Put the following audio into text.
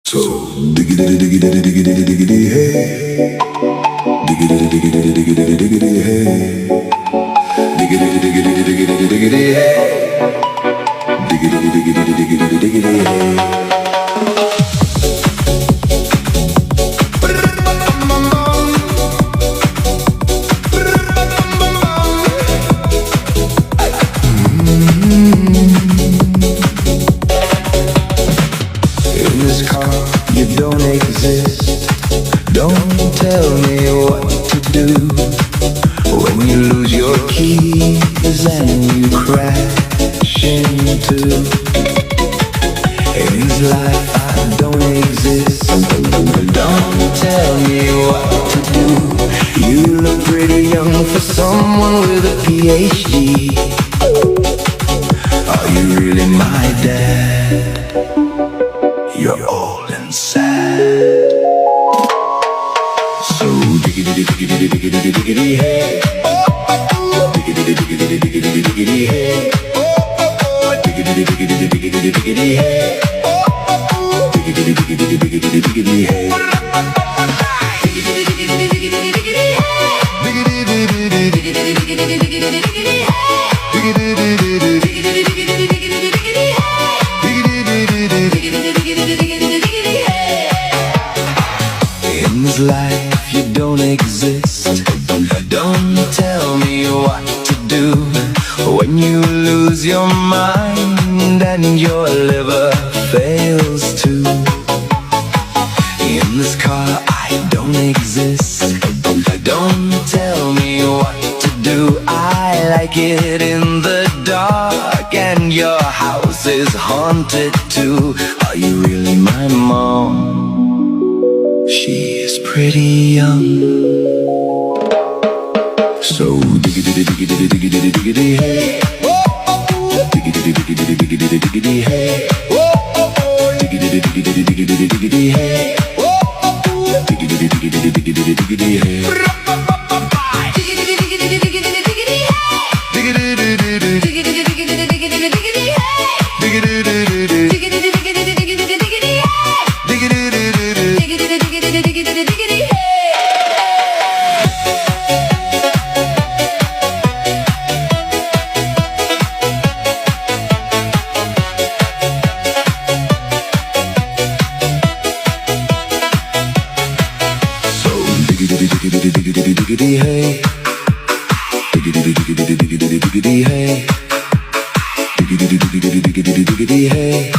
So diggity diggity diggity diggity hey, diggity diggity diggity diggity hey, diggity diggity diggity diggity hey, diggity diggity diggity diggity hey. In this car, you don't exist. Don't tell me what to do when you lose your keys and you crash into. In this life, I don't exist. Don't tell me what to do. You look pretty young for someone with a PhD. Are you really my dad? You're old and sad. So diggity diggity diggity diggity hey, diggity diggity diggity diggity hey, diggity diggity diggity diggity hey, diggity diggity diggity diggity hey. In this life you don't exist. Don't tell me what to do when you lose your mind and your liver fails too. In this car I don't exist. Don't tell me what to do. I like it in the dark and your house is haunted too. Are you really my mom? She is pretty young. So diggity diggity diggity diggity hey, diggity diggity diggity diggity hey, diggity diggity diggity diggity hey, diggity diggity diggity diggity hey. Diggity diggity diggity hey, diggity diggity diggity diggity hey, diggity diggity diggity diggity hey.